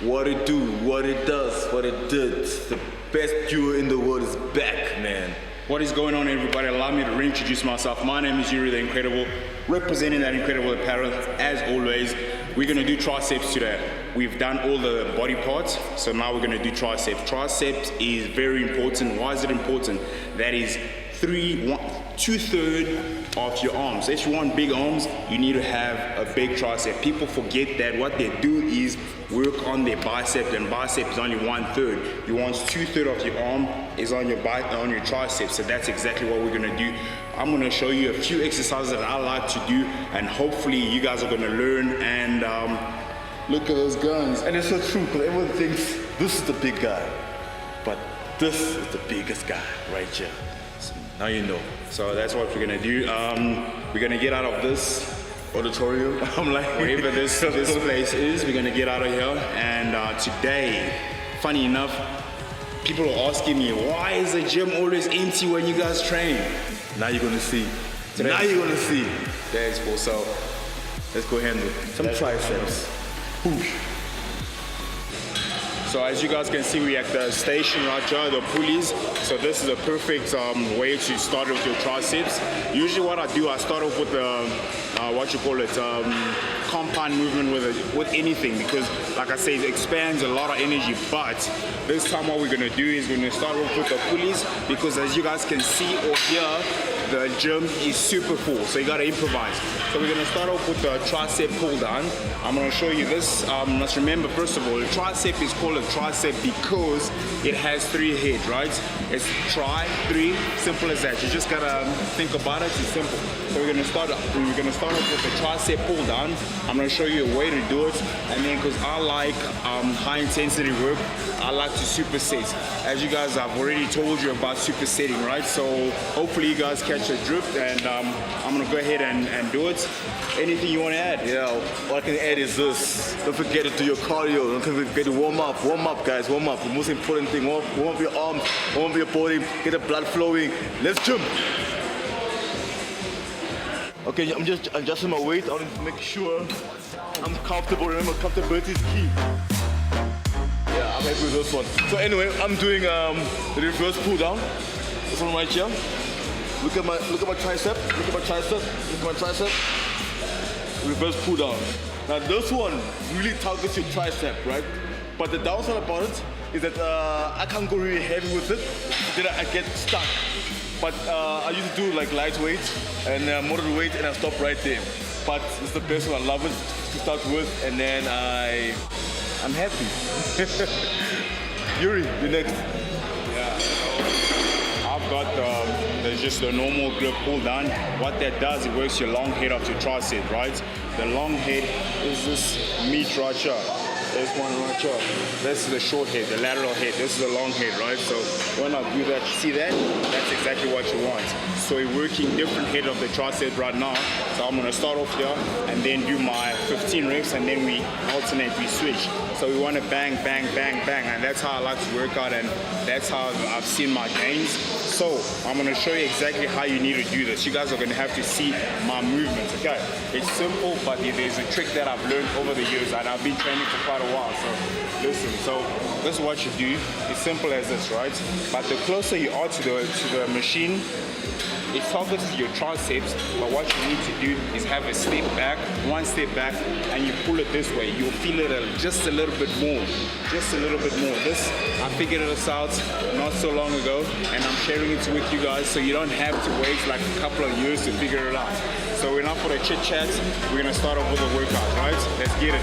What it do, what it does, what it did. The best duo in the world is back, man. What is going on, everybody? Allow me to reintroduce myself. My name is Yuri the Incredible, representing that Incredible Apparel. As always, we're gonna do triceps today. We've done all the body parts, so now we're gonna do triceps. Triceps is very important. Why is it important? That is 2/3 of your arms. If you want big arms, you need to have a big tricep. People forget that what they do is work on their bicep, and bicep is only 1/3. You want 2/3 of your arm is on your triceps, so that's exactly what we're gonna do. I'm gonna show you a few exercises that I like to do, and hopefully you guys are gonna learn. And look at those guns. And it's so true, because everyone thinks this is the big guy, but this is the biggest guy right here. So now you know. So that's what we're gonna do. We're gonna get out of this auditorium. I'm like, wherever this place is, we're gonna get out of here. And today, funny enough, people are asking me, why is the gym always empty when you guys train? Now you're gonna see. Now you're gonna see. That's cool. So let's go handle some triceps. So as you guys can see, we're at the station right here, the pulleys. So this is a perfect way to start with your triceps. Usually what I do, I start off with the, compound movement with anything, because like I say, it expands a lot of energy. But this time what we're gonna do is we're gonna start off with the pulleys, because as you guys can see or hear, the gym is super full, so you gotta improvise. So we're gonna start off with the tricep pull down. I'm gonna show you this. Let's remember, first of all, the tricep is called a tricep because it has 3 heads, right? It's tri, 3, simple as that. You just gotta think about it, it's simple. So we're gonna start off with the tricep pull down. I'm gonna show you a way to do it, and then because I like high intensity work, I like to superset. As you guys, I've already told you about supersetting, right? So hopefully you guys catch the drift, and I'm gonna go ahead and do it. Anything you want to add? Yeah, what I can add is this. Don't forget to do your cardio. Don't forget to warm up. Warm up, guys. Warm up. The most important thing. Warm up your arms. Warm up your body. Get the blood flowing. Let's jump. Okay, I'm just adjusting my weight. I want to make sure I'm comfortable. Remember, comfortability is key. Yeah, I'm happy with this one. So anyway, I'm doing the reverse pull down. This one right here. Look at my tricep. Look at my tricep. Look at my tricep. Reverse pull down. Now this one really targets your tricep, right? But the downside about it is that I can't go really heavy with it. Then I get stuck. But I used to do like lightweight and moderate weight, and I stop right there. But it's the best one. I love it to start with, and then I'm happy. Yuri, you're next. Yeah. I've got just the normal grip pull down. What that does, it works your long head of your tricep, right? The long head is this meat right here. There's one right here. This is the short head, the lateral head. This is the long head, right? So when I do that, you see that? That's exactly what you want. So we're working different head of the tricep right now. So I'm gonna start off here and then do my 15 reps, and then we alternate, we switch. So we wanna bang, bang, bang, bang, and that's how I like to work out, and that's how I've seen my gains. So I'm gonna show you exactly how you need to do this. You guys are gonna have to see my movements, okay? It's simple, but there's a trick that I've learned over the years, and I've been training for quite a while. So listen, so this is what you do. It's simple as this, right? But the closer you are to the machine, it targets your triceps, but what you need to do is have a step back, one step back, and you pull it this way. You'll feel it just a little bit more, just a little bit more. This, I figured this out not so long ago, and I'm sharing it with you guys, so you don't have to wait like a couple of years to figure it out. So we're not for the chit chat. We're gonna start off with a workout, right? Let's get it.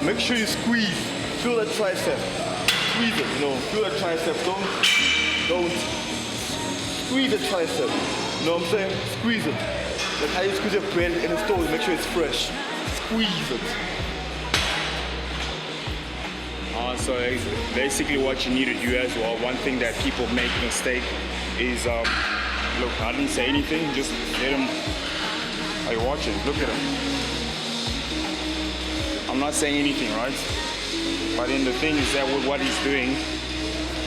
Make sure you squeeze. Feel that tricep. Squeeze it, feel that tricep. Don't squeeze the tricep. You know what I'm saying? Squeeze it. Like how you squeeze your bread in the store to make sure it's fresh. Squeeze it. So basically what you need to do as well, one thing that people make mistake is, look, I didn't say anything, just let them, are you watching? Look at them. I'm not saying anything, right? But then the thing is that with what he's doing,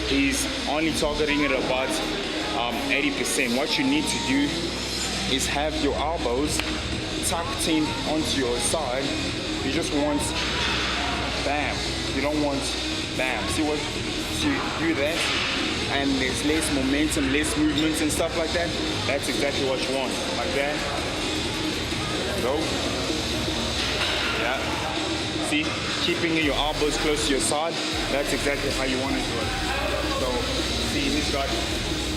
he's only targeting it about 80%. What you need to do is have your elbows tucked in onto your side. You just want bam. You don't want bam. See what? So you do that, and there's less momentum, less movements and stuff like that. That's exactly what you want. Like that. Go. Yeah. See, keeping your elbows close to your side. That's exactly how you want to do it. So, see, he's got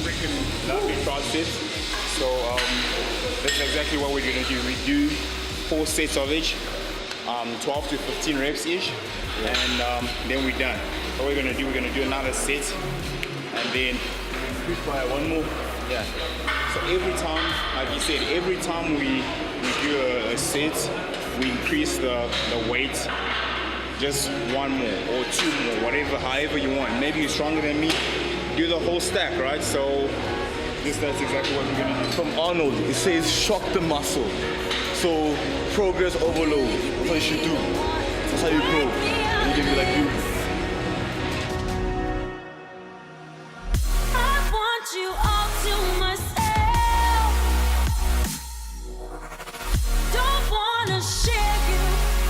freaking lovely triceps. So that's exactly what we're gonna do. We do 4 sets of each, 12 to 15 reps each, and then we're done. What we're gonna do another set, and then quick fire one more. Yeah. So every time, like you said, every time we do a set, we increase the weight. Just 1 more or 2 more, whatever, however you want. Maybe you're stronger than me, do the whole stack, right? So that's exactly what we're gonna do. From Arnold, it says shock the muscle. So progress overload. That's what you should do. That's how you grow. You can be like you. I want you all to myself. Don't wanna share you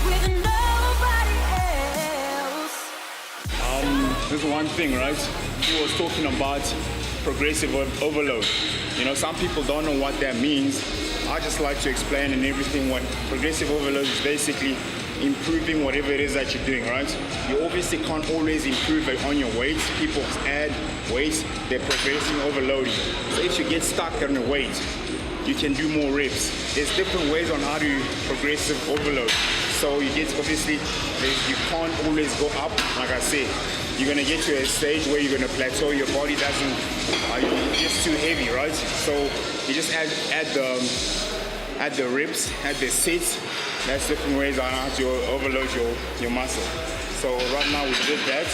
with nobody else. There's one thing, right? He was talking about progressive overload. You know, some people don't know what that means. I just like to explain and everything. What progressive overload is basically improving whatever it is that you're doing, right? You obviously can't always improve it on your weights. People add weights, they're progressing overloading. So if you get stuck on your weight, you can do more reps. There's different ways on how to progressive overload. So you get, obviously, you can't always go up, like I said. You're gonna get to a stage where you're gonna plateau, your body doesn't, you're just too heavy, right? So you just add the reps, add the sets. That's different ways on how to overload your muscle. So right now we did that.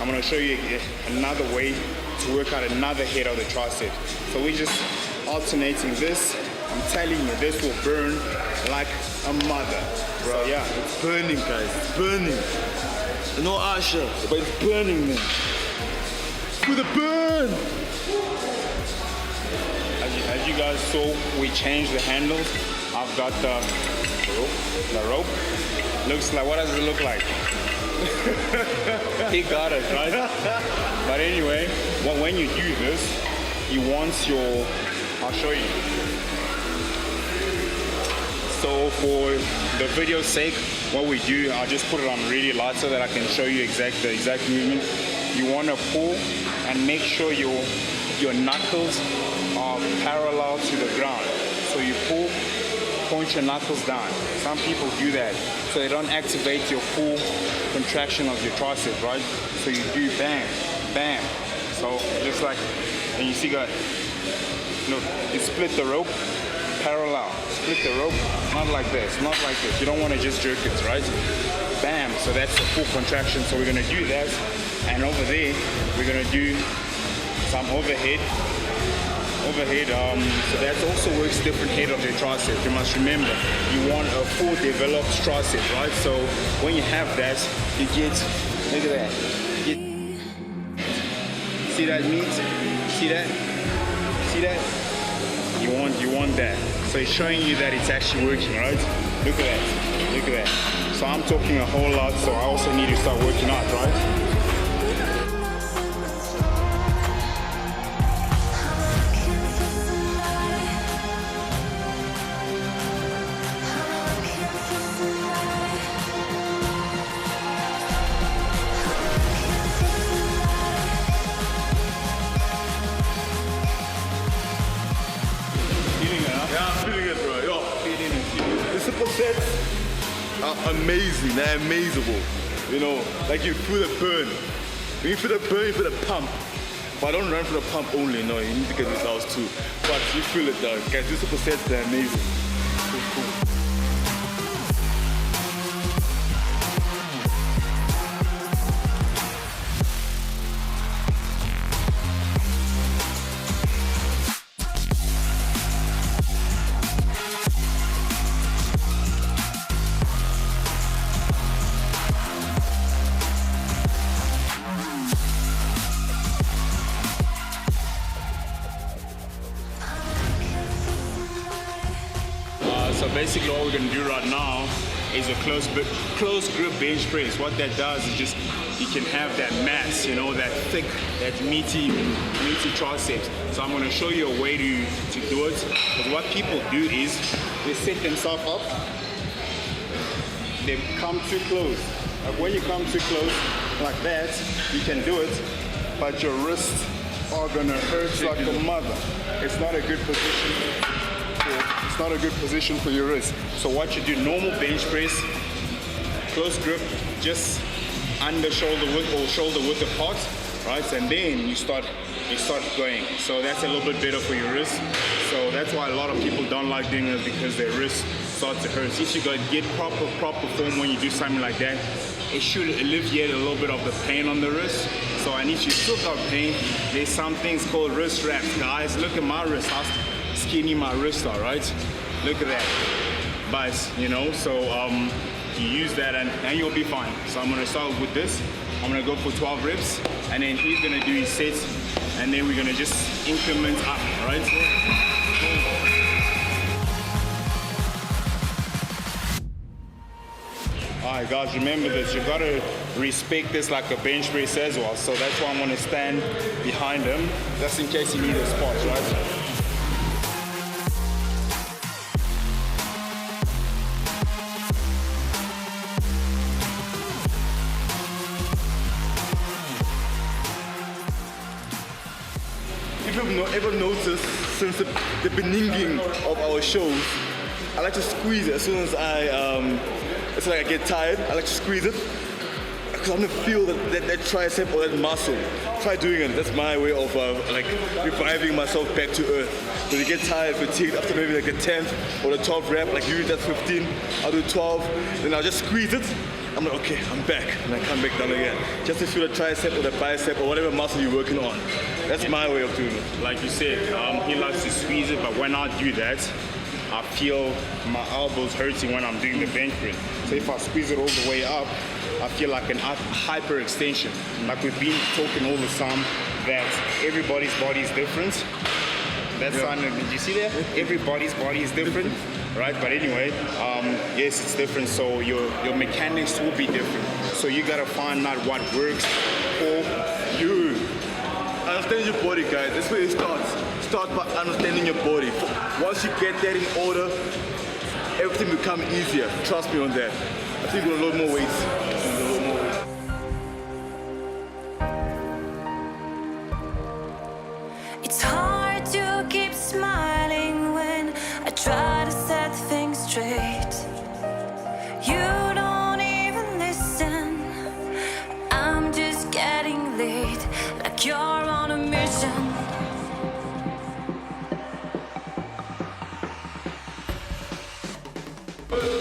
I'm gonna show you another way to work out another head of the tricep. So we're just alternating this. I'm telling you, this will burn like a mother. Bro, so, yeah. It's burning, guys. It's burning. No Asha, but it's burning, man. With a burn! As you guys saw, we changed the handles. I've got the rope. Looks like, what does it look like? He got it, right? But anyway, when you do this, you want your, I'll show you. So for the video's sake, what we do, I'll just put it on really light so that I can show you the exact movement. You want to pull and make sure your knuckles are parallel to the ground. So you pull, point your knuckles down. Some people do that, so they don't activate your full contraction of your tricep, right? So you do bam, bam. So just like, and you see, guys, look, you split the rope, parallel. Split the rope, not like this, not like this. You don't want to just jerk it, right? Bam, so that's the full contraction. So we're gonna do that, and over there, we're gonna do some overhead. So that also works different head of your tricep. You must remember, you want a full developed tricep, right? So when you have that, you get, look at that. See that meat? See that? See that? You want that. So it's showing you that it's actually working, right? Look at that. Look at that. So I'm talking a whole lot, so I also need to start working out, right? Amazing, they're amazable. You know, like you feel the burn. When you feel the burn, you feel the pump. But don't run for the pump only, no, you need to get results too. But you feel it, guys, these supersets, they're amazing. It's cool. basically what we're gonna do right now is a close grip bench press. What that does is just, you can have that mass, you know, that thick, that meaty triceps. So I'm gonna show you a way to do it. Because what people do is, they set themselves up, they come too close. Like when you come too close, like that, you can do it, but your wrists are gonna hurt like a mother. It's not a good position. It's not a good position for your wrist. So what you do, normal bench press, close grip, just under shoulder width or shoulder width apart, right? And then you start going. So that's a little bit better for your wrist. So that's why a lot of people don't like doing it, because their wrist starts to hurt. If you get proper form when you do something like that, it should alleviate a little bit of the pain on the wrist. So, and if you still got pain, there's some things called wrist wraps. Guys, look at my wrist, how skinny my wrists are, right? Look at that. But, you know, so you use that and you'll be fine. So I'm gonna start with this. I'm gonna go for 12 reps, and then he's gonna do his sets, and then we're gonna just increment up, right? Alright guys, remember this, you gotta respect this like a bench press as well. So that's why I'm gonna stand behind him, just in case he needs a spot, right? If you've ever noticed, since the beginning of our shows, I like to squeeze it as soon as it's like I get tired, I like to squeeze it, because I'm gonna feel that tricep or that muscle. Try doing it. That's my way of like reviving myself back to earth. When you get tired, fatigued, after maybe like the 10th or the 12th rep, like usually that's 15, I'll do 12, then I'll just squeeze it. I'm like, okay, I'm back, and I come back down again. Just to feel the tricep or the bicep or whatever muscle you're working on. That's my way of doing it. Like you said, he likes to squeeze it, but when I do that, I feel my elbows hurting when I'm doing the bench press. So if I squeeze it all the way up, I feel like an hyperextension. Like we've been talking all the time that everybody's body is different. That's yeah. Did you see that? Everybody's body is different, right? But anyway, yes, it's different. So your mechanics will be different. So you gotta find out what works for you. Understand your body, guys. That's where it starts. Start by understanding your body. Once you get that in order, everything will become easier. Trust me on that. I think we're gonna load more weights. It's hard to keep smiling when I try to set things straight. You don't even listen. I'm just getting late, like you're on a mission.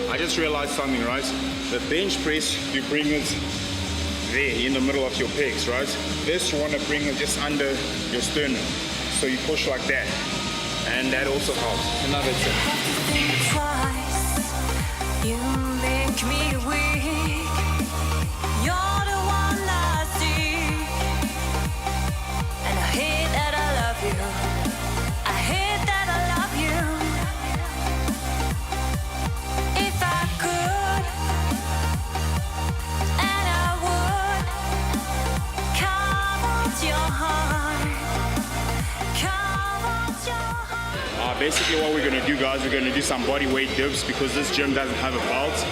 I just realized something, right? The bench press, you bring it there in the middle of your pecs, right? This you want to bring it just under your sternum. So you push like that. And that also helps. Another tip. Think twice. You make me weak. You're the one I see. And I hate that I love you. I hate that I love you. If I could, and I would, come out your heart. Come out your heart. Basically what we're gonna do, guys, we're gonna do some body weight dips because this gym doesn't have a belt.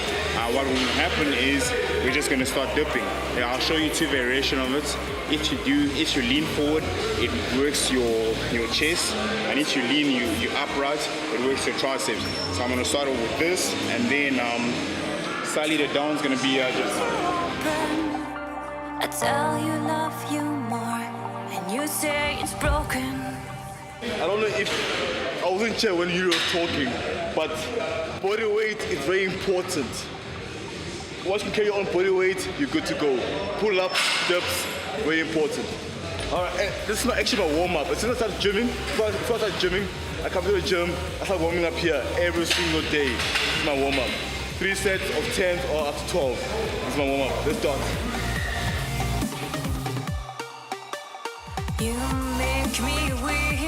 What will happen is we're just gonna start dipping. Yeah, I'll show you two variations of it. If you lean forward, it works your chest, and if you lean you upright, it works your triceps. So I'm gonna start off with this, and then slightly the down is gonna be just. I tell you love you more, and you say it's broken. I don't know if I wasn't sure when you were talking, but body weight is very important. Once you carry your own body weight, you're good to go. Pull up, dips, very important. All right, and this is not actually my warm up. As soon as I start gymming, before I start gymming, I come to the gym, I start warming up here every single day. This is my warm up. 3 sets of 10 or up to 12. This is my warm up. Let's start. You make me weak.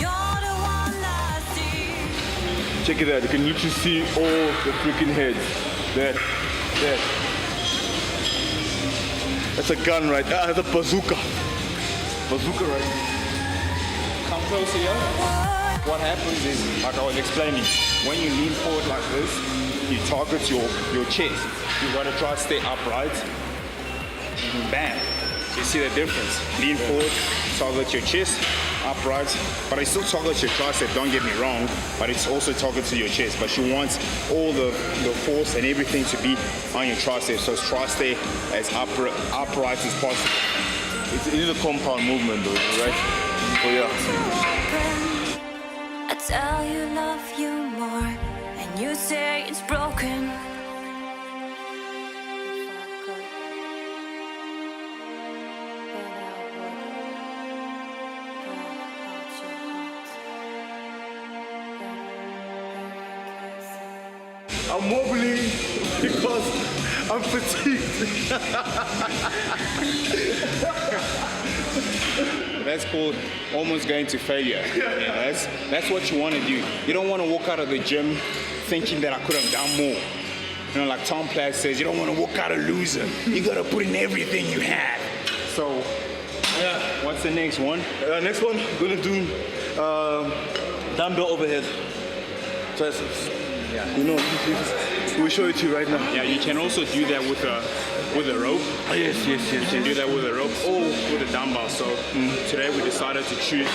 You're the one I see. Check it out. You can literally see all the freaking heads. There. That's a gun, right? That's a bazooka. Bazooka, right? Come closer here. What happens is, like I was explaining, when you lean forward like this, you target your chest. You gotta try to stay upright. Bam. You see the difference? Lean forward, target your chest, upright, but it still targets your tricep, don't get me wrong, but it's also targets your chest. But she wants all the force and everything to be on your tricep, so try to stay as upright as possible. It is a compound movement though, right? So yeah. I tell you love you more, and you say it's broken. I'm wobbly because I'm fatigued. That's called almost going to failure. Yeah, that's what you want to do. You don't want to walk out of the gym thinking that I could have done more. You know, like Tom Platt says, you don't want to walk out a loser. You got to put in everything you have. So, yeah. What's the next one? Next one, we're gonna do dumbbell overhead triceps. Yeah. You know, we'll show it to you right now. Yeah, you can also do that with a rope. Oh, yes. You can do that with a rope or with a dumbbell. So today we decided to choose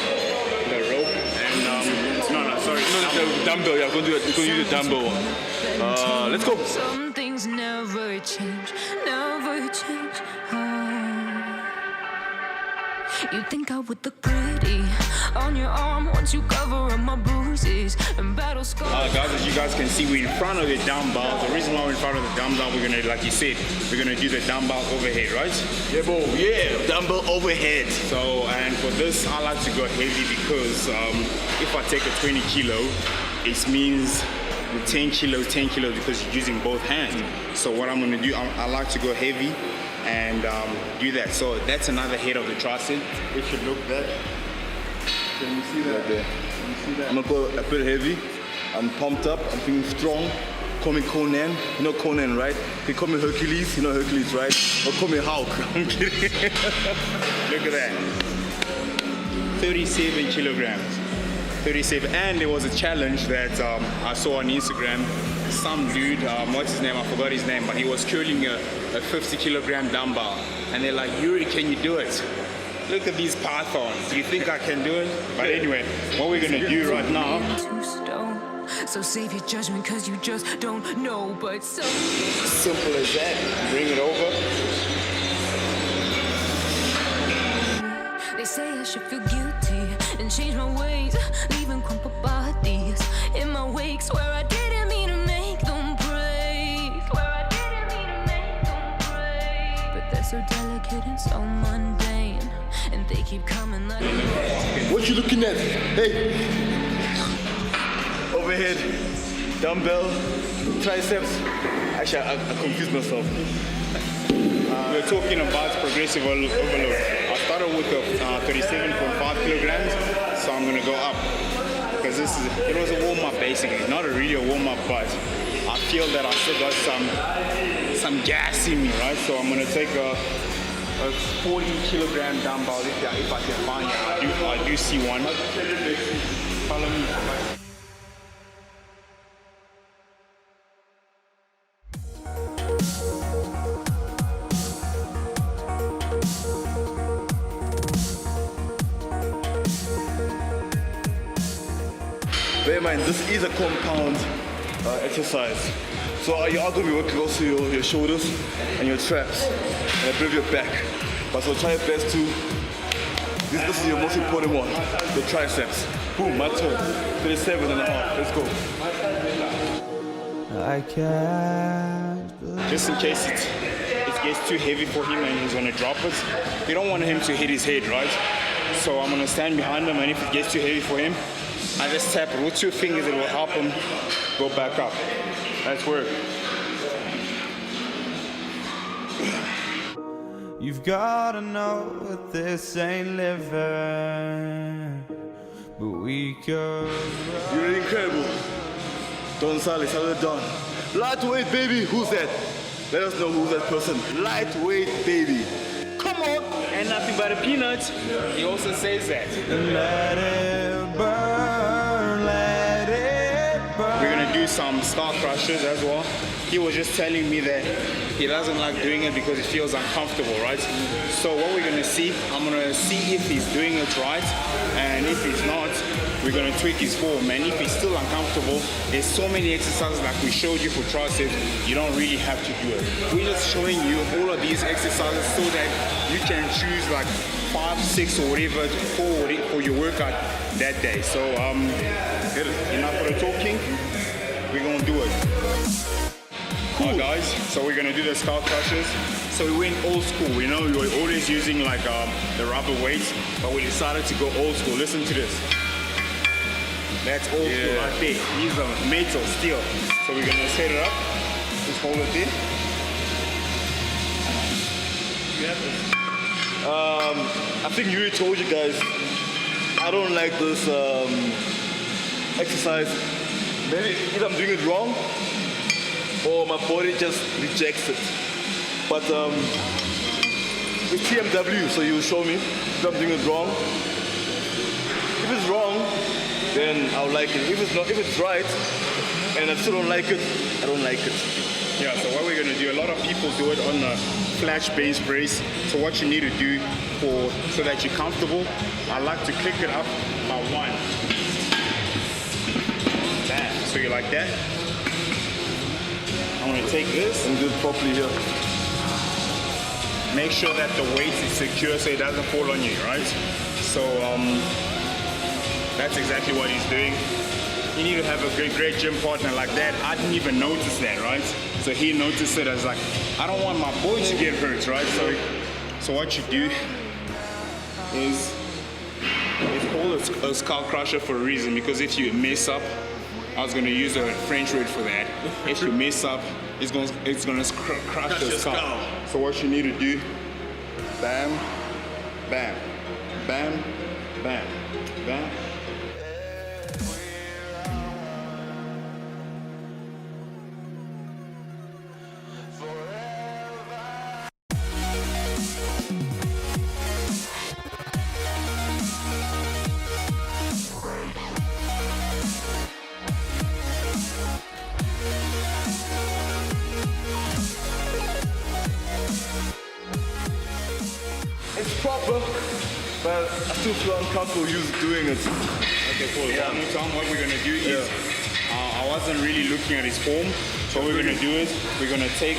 the rope and the dumbbell. Yeah, we're gonna do it. We're gonna use the dumbbell one. Let's go. Some things never change, never change. You think I would look pretty on your arm once you cover up my bruises and battle scars. Guys, as you guys can see, we're in front of the dumbbell. The reason why we're in front of the dumbbell, we're gonna, like you said, we're gonna do the dumbbell overhead, right? Yeah, bro. Yeah, dumbbell overhead. So, and for this, I like to go heavy because if I take a 20 kilo, it means 10 kilos because you're using both hands. So what I'm gonna do, I like to go heavy and do that. So that's another head of the tricep. It should look that. Can you see that? Right there. Can you see that? I'm gonna go a bit heavy. I'm pumped up. I'm feeling strong. Call me Conan. You know Conan, right? They call me Hercules. You know Hercules, right? Or call me Hulk. I'm kidding. Look at that. 37 kilograms. 37. And there was a challenge that I saw on Instagram. Some dude, what's his name? I forgot his name, but he was curling a 50 kilogram dumbbell. And they're like, Yuri, can you do it? Look at these pythons. Do you think I can do it? But anyway, what we're gonna do right now. So save your judgment cause you just don't know, but so Simple as that. Bring it over. they say I should feel guilty and change my ways, leaving crumpled bodies in my wake. Swear I didn't mean to make them break. Swear I didn't mean to make them break. But they're so delicate and so mundane, and they keep coming like. What you looking at? Hey. Overhead, dumbbell, triceps. Actually, I confused myself. We're talking about progressive overload. I started with 37.5 kilograms, so I'm gonna go up because it was a warm-up basically, not a real warm-up, but I feel that I still got some gas in me, right? So I'm gonna take a 40 kilogram dumbbell if I can find it. I do see one. Follow me. Bear in mind, this is a compound exercise. So you are going to be working also your shoulders and your traps and a bit of your back. But so try your best to, this is your most important one, the triceps. Boom, my turn. 37 and a half, let's go. I can't. Just in case it gets too heavy for him and he's gonna drop it. You don't want him to hit his head, right? So I'm gonna stand behind him, and if it gets too heavy for him, I just tap it with 2 fingers. It will help him go back up. Let's work. You've gotta know that this ain't living, but we could. You're incredible. Don Sales, hello Don. Lightweight baby, who's that? Let us know who's that person. Lightweight baby. Come on. And nothing but a peanut. He also says that. Let it burn, let it burn. We're gonna do some star crushers as well. He was just telling me that he doesn't like doing it because it feels uncomfortable, right? So what we're gonna see, I'm gonna see if he's doing it right, and if he's not, we're gonna tweak his form. And if he's still uncomfortable, there's so many exercises like we showed you for triceps, you don't really have to do it. We're just showing you all of these exercises so that you can choose like 5, 6 or whatever for your workout that day. So enough for the talking, we're gonna do it. Cool. Guys, so we're gonna do the skull crushers. So we went old school. We know we were always using like the rubber weights, but we decided to go old school. Listen to this. That's old school right there. These are metal, steel. So we're gonna set it up. Just hold it there. You have this. I think Yuri told you guys, I don't like this exercise. Maybe if I'm doing it wrong, or my body just rejects it. But with TMW, so you show me if I'm doing it wrong. If it's wrong, then I'll like it. If it's not, if it's right, and I still don't like it, I don't like it. Yeah, so what we're gonna do, a lot of people do it on a flash base brace. So what you need to do so that you're comfortable, I like to click it up by 1. Bam. So you like that? I'm gonna take this And do it properly here. make sure that the weight is secure so it doesn't fall on you, right? So that's exactly what he's doing. You need to have a great gym partner like that. I didn't even notice that, right? So he noticed it as like, I don't want my boy to get hurt, right? So what you do is, it's called a skull crusher for a reason, because if you mess up, I was gonna use a French word for that. If you mess up, it's gonna crush your skull. So what you need to do, bam, bam, bam, bam, bam. It's proper, but I still feel uncomfortable doing it. Okay, cool. One more time, what we're gonna do is, I wasn't really looking at his form. So what we're gonna do is, we're gonna take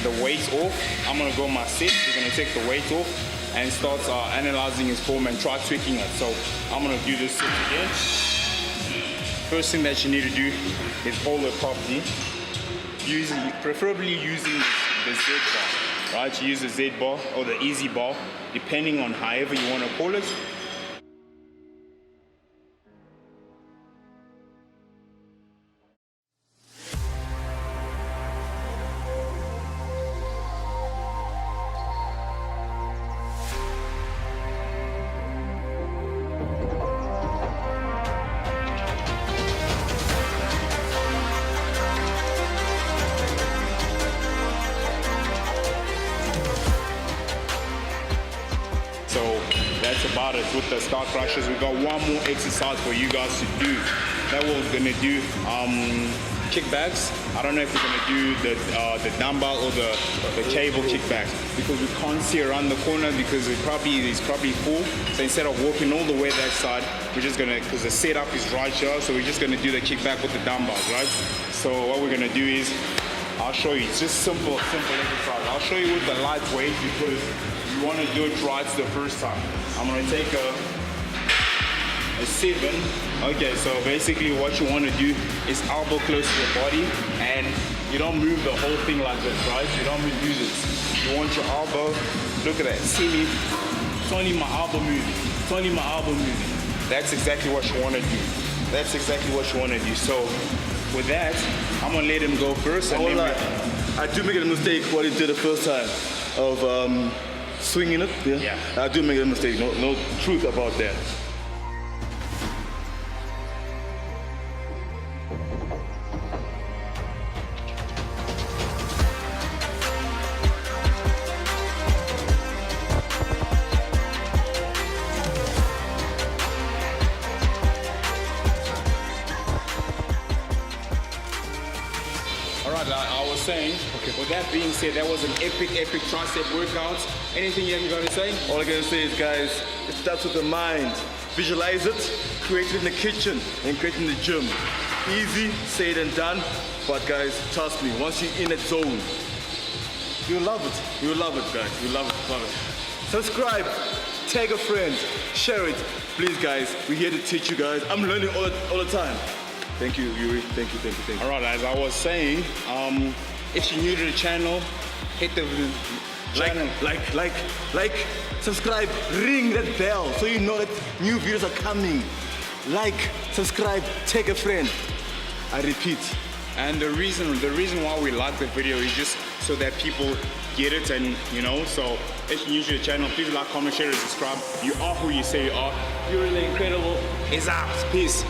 the weights off. I'm gonna go my set. We're gonna take the weight off and start analyzing his form and try tweaking it. So I'm gonna do this set again. First thing that you need to do is hold it properly. Preferably using the Z bar, right? You use the Z bar or the easy bar, depending on however you want to call it. So that's about it with the skull crushers. We got one more exercise for you guys to do. That we're gonna do kickbacks. I don't know if we're gonna do the dumbbell or the cable kickbacks, because we can't see around the corner because it's probably full. So instead of walking all the way that side, we're just gonna, because the setup is right here, so we're just gonna do the kickback with the dumbbells, right? So what we're gonna do is, I'll show you. It's just simple exercise. I'll show you with the light weight because you want to do it right the first time. I'm going to take a 7. Okay, so basically what you want to do is elbow close to your body, and you don't move the whole thing like this, right? You don't do this. You want your elbow, look at that, see me? It's only my elbow moving. It's only my elbow moving. That's exactly what you want to do. That's exactly what you want to do. So with that, I'm gonna let him go first. And I do make a mistake what he did the first time of swinging it. Yeah. I do make a mistake. No truth about that. With that being said, that was an epic tricep workout. Anything you got to say? All I can say is, guys, it starts with the mind. Visualize it, create it in the kitchen, and create it in the gym. Easy, said and done, but guys, trust me, once you're in that zone, you'll love it. You'll love it, guys. You'll love it, love it. Subscribe, tag a friend, share it. Please, guys, we're here to teach you guys. I'm learning all the time. Thank you, Yuri. Thank you. All right, as I was saying, if you're new to the channel, hit the channel. Like, subscribe, ring that bell so you know that new videos are coming. Like, subscribe, tag a friend. I repeat. And the reason why we like the video is just so that people get it, and you know, so if you're new to the channel, please like, comment, share, and subscribe. You are who you say you are. You're really incredible. It's out. Peace.